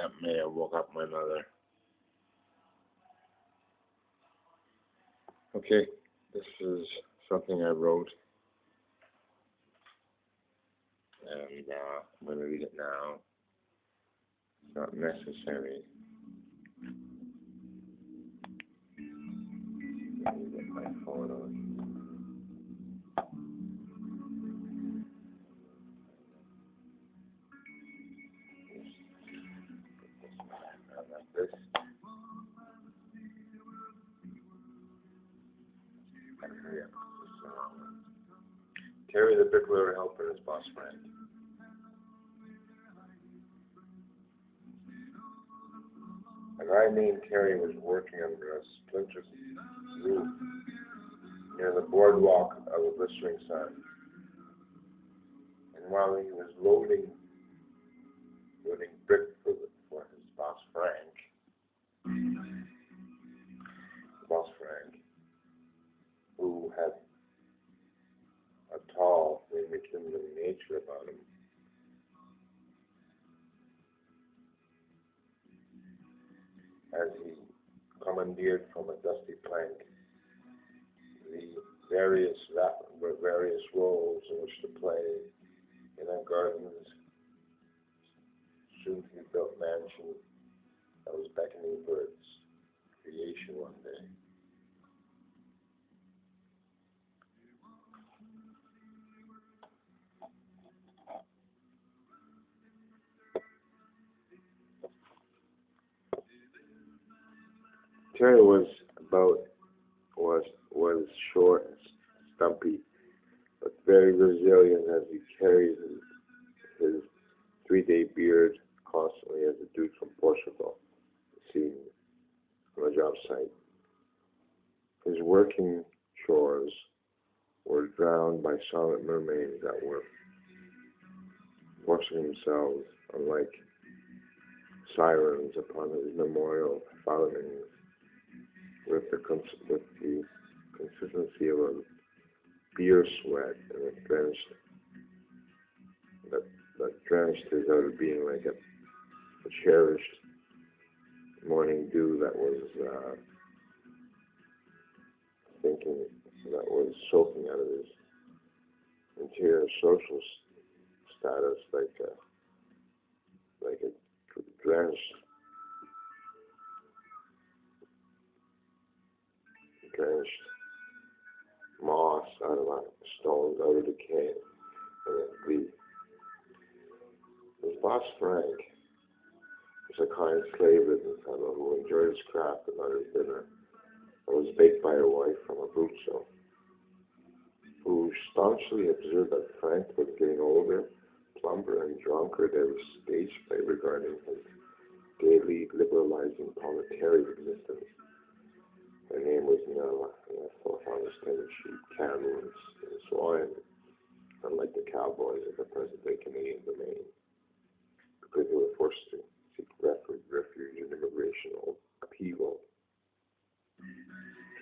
That may have woke up my mother. Okay, this is something I wrote, and I'm going to read it now. It's not necessary. Let me get my phone on. Like this. Hurry up. Terry the Bricklayer Helper is boss friend. A guy named Terry was working under a splintered roof near the boardwalk of a blistering sun. And while he was loading brick for his boss Frank, who had a tall, McKinley nature about him, as he commandeered from a dusty plank the various roles in which to play in a garden's soon-to-be-built mansion that was beckoning for its creation one day. Terry was short and stumpy, but very resilient as he carried his 3-day beard constantly as a dude from Portugal, seen on a job site. His working chores were drowned by silent mermaids that were forcing themselves, unlike sirens, upon his memorial fountains with the consistency of a beer sweat, and it drenched his outer being like a cherished morning dew that was soaking out of his interior social status like a drenched moss out of a stone's outer decay. And his boss Frank was a kind, slave-ridden fellow who enjoyed his craft and not his dinner, and was baked by a wife from Abruzzo, who staunchly observed that Frank was getting older, plumper, and drunker at every stage play regarding his daily liberalizing proletariat existence. Her name was Nella, and I thought I understood sheep, cattle, and swine, unlike the cowboys of the present-day Canadian domain, because they were forced to seek refuge in immigration upheaval,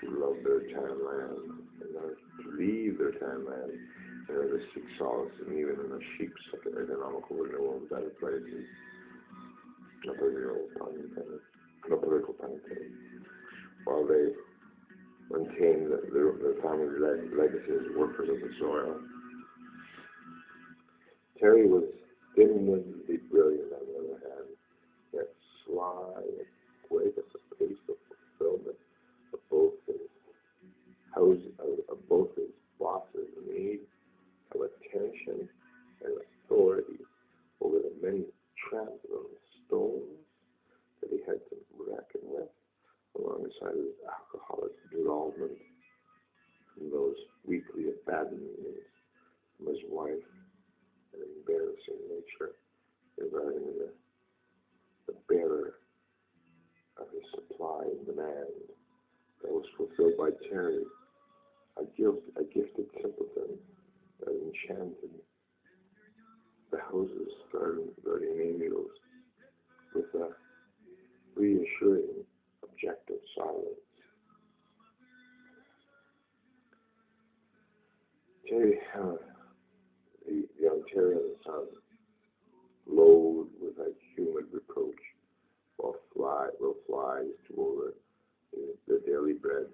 to love their town land, and not to leave their town land, in order to seek solace, and even in a sheep's economical renewal in better places. No political pun intended. While they maintained their family's legacy as workers of the soil. Terry was dim-wittedly brilliant on the other hand, yet sly and quick at the pace of fulfillment of both his bosses' need of attention and authority over the many trampled stones that he had to reckon with, alongside his alcoholic involvement in those weekly abandonments from his wife, an embarrassing nature regarding the bearer of his supply and demand that was fulfilled by Terry, a gifted simpleton that enchanted the houses guarding amials with a reassuring objective silence. Terry, the Ontarian sun, loaded with a humid reproach, flies to over the daily bread,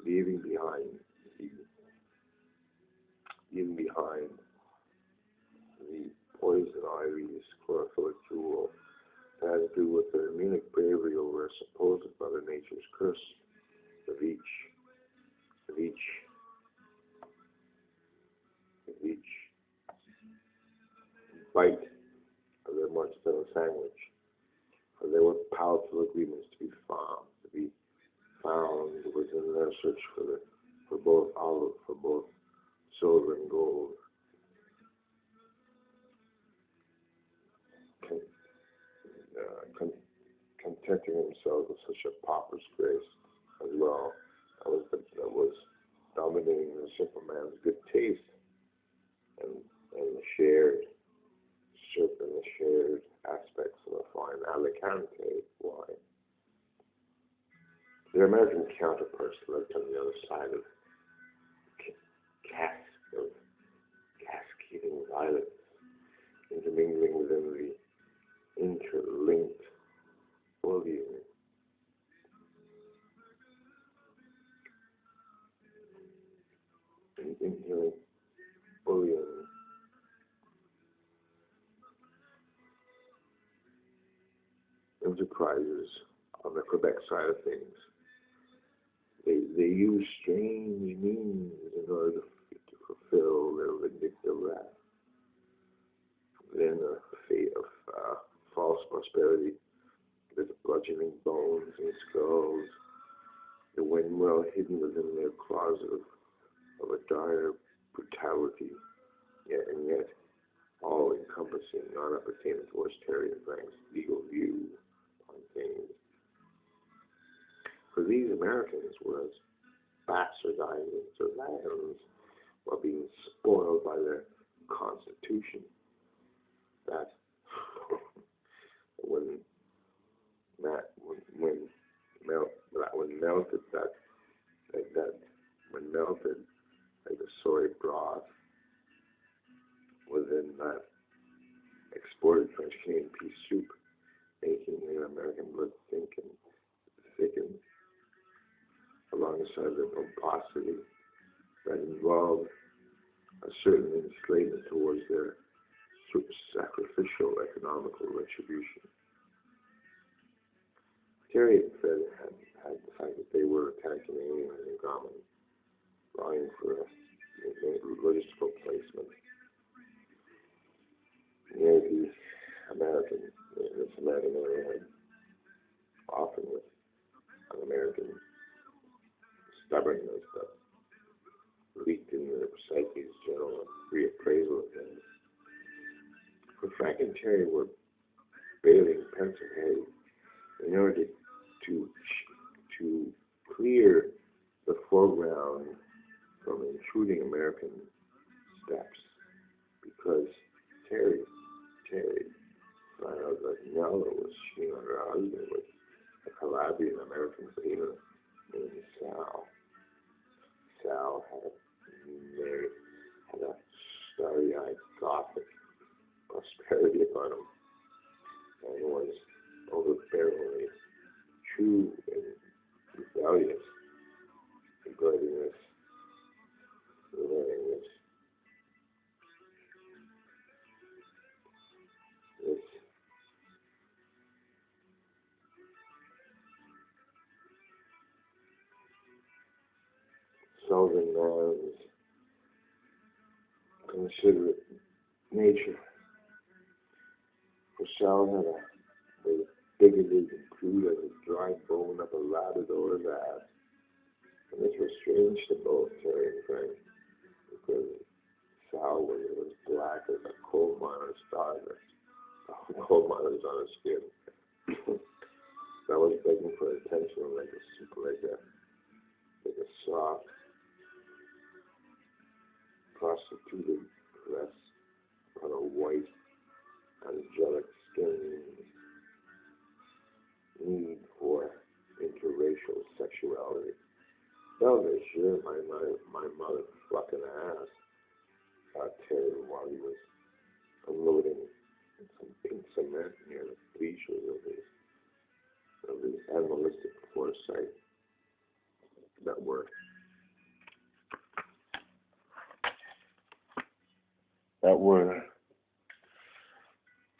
leaving behind the leaving behind the poison ivy's chlorophyll jewel that has to do with their anemic bravery over a supposed Mother Nature's curse of each bite of their mozzarella sandwich. For there were powerful agreements to be found within their search for both silver and gold, con, contenting themselves with such a pauper's grace as well. That was dominating the simple man's good taste and the shared aspects of a fine Alicante wine. Their American counterparts lived on the other side of cascading violets, intermingling within the interlinked bullion. Interlinked bullion enterprises on the Quebec side of things. They use strange means in order to fulfill their vindictive wrath. Then the fate of false prosperity, with bludgeoning bones and skulls, the wind well hidden within their closet of a dire brutality, and yet all encompassing, not appertaining towards Terry and Frank's legal view on things. For these Americans were as bastardizing their lands while being spoiled by their constitution. That when melted like the soy broth within that exported French Canadian pea soup, making the American blood thicken alongside the pomposity that involved a certain enslavement towards their sacrificial economical retribution. Terry and Fred had the fact that they were Canadian in common, vying for a logistical placement near the American. This American area had often with an American stubbornness that leaked in their psyche's general reappraisal of things. For Frank and Terry were bailing Pennsylvania in order to clear the foreground from intruding American steps, because Terry found out that Nella was cheating on her husband with a Calabrian American sailor named Sal. Sal had a starry-eyed Gothic prosperity upon him, and was overbearingly true and rebellious regarding this Southern man's considerate nature. For Sal had a bigoted and crude as a dry bone up a Labrador's ass. And this was strange to both Terry and Frank, because Sal was as black as a coal miner's daughter. Coal miners on his skin. That was begging for attention like a soft, prostituted caress on a white, angelic skin. Need for interracial sexuality. Well, they sure my mother fucking ass, thought Terry while he was unloading some pink cement near the bleachers of his animalistic foresight that were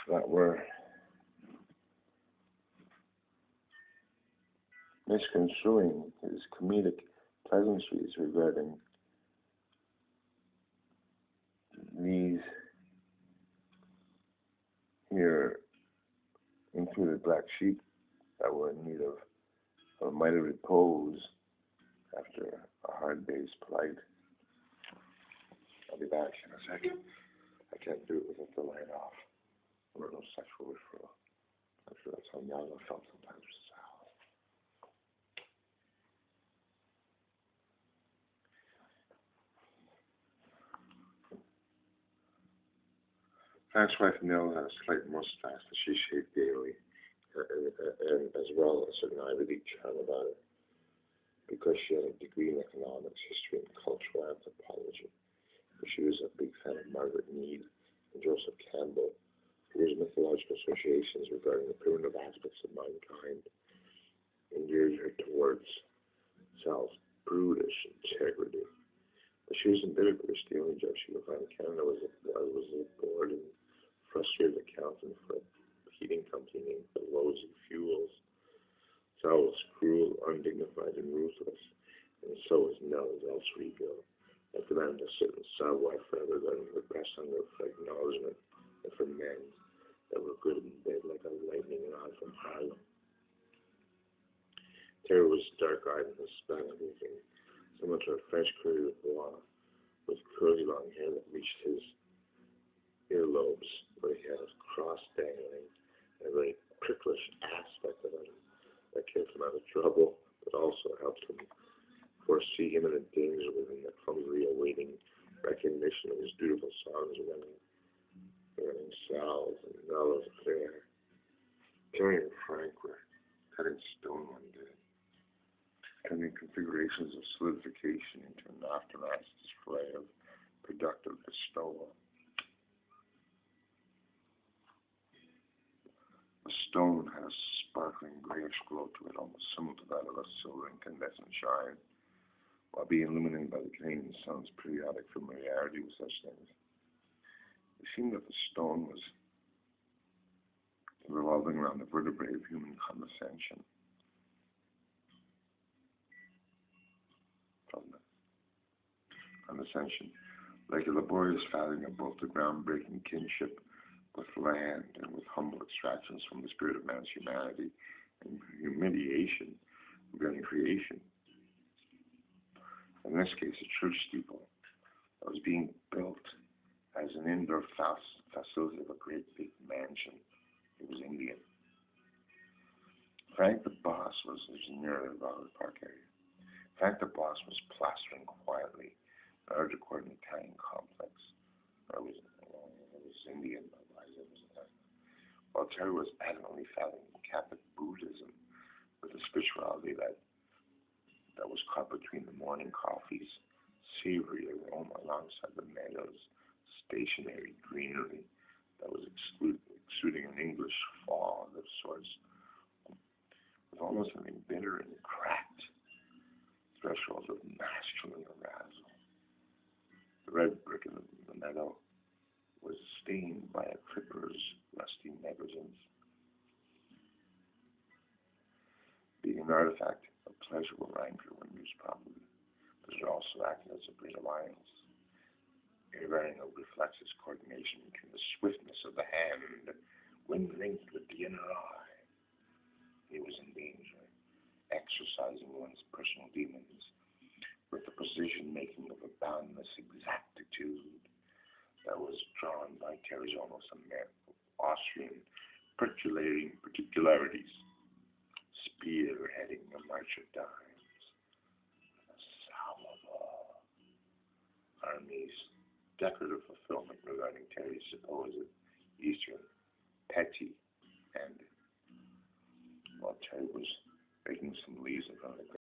that were misconstruing his comedic pleasantries regarding these here included black sheep that were in need of a mighty repose after a hard day's plight. I'll be back in a second. I can't do it without the light off. Or no sexual referral. I'm sure that's how young I felt sometimes. Frank's wife Nell had a slight mustache that she shaved daily, and as well a certain ivory charm about her, because she had a degree in economics, history, and cultural anthropology. But she was a big fan of Margaret Mead and Joseph Campbell, whose mythological associations regarding the primitive aspects of mankind endeared her towards Sal's brutish integrity. But she was embittered with her stealing job she would find in Canada was a bored and frustrated accountant for a heating company named Pelosi Fuels. Sal was cruel, undignified, and ruthless, and so was Nell's Elfrigo, that demanded a certain savoir rather than repress hunger for acknowledgement and for men that were good in bed like a lightning rod from Harlem. Terry was dark-eyed and Hispanic-looking, similar to a French coureur de bois, with curly long hair that reached his earlobes, where he had his cross dangling, and a very pricklish aspect of him that kept him out of trouble, but also helped him foresee imminent danger within the clumsily awaiting recognition of his beautiful songs running Sal's and Nella's affair. Terry and Frank were cutting stone one day, cutting configurations of solidification into an aftermath display of productive bestowal. The stone had a sparkling grayish glow to it, almost similar to that of a silver incandescent shine, while being illuminated by the Canadian sun's periodic familiarity with such things. It seemed that the stone was revolving around the vertebrae of human condescension. Like a laborious fathoming of both the groundbreaking kinship with land and with humble extractions from the spirit of man's humanity and humiliation regarding creation. In this case, a church steeple that was being built as an indoor facility of a great big mansion. It was Indian. Frank the boss was near the Robert Park area. Frank the boss was plastering quietly in order to court an Italian complex. It was Indian, otherwise it was Italian. While Terry was adamantly fathoming Catholic Buddhism with a spirituality that was caught between the morning coffee's savory aroma alongside the meadow's stationary greenery that was exuding an English fog of sorts, with almost an embittered and cracked threshold of masculine arousal. The red brick in the meadow was stained by a tripper's rusty negligence. Being an artifact of pleasurable rancor when used properly, but it also acted as a great alliance, varying of reflexes coordination between the swiftness of the hand when linked with the inner eye. He was in danger, exercising one's personal demons with the precision-making of a boundless exactitude that was drawn by Terry's almost Austrian particularities, spearheading a march of dimes, a salvo armies, decorative fulfillment regarding Terry's supposed Eastern petty ending. While Terry was making some leaves around the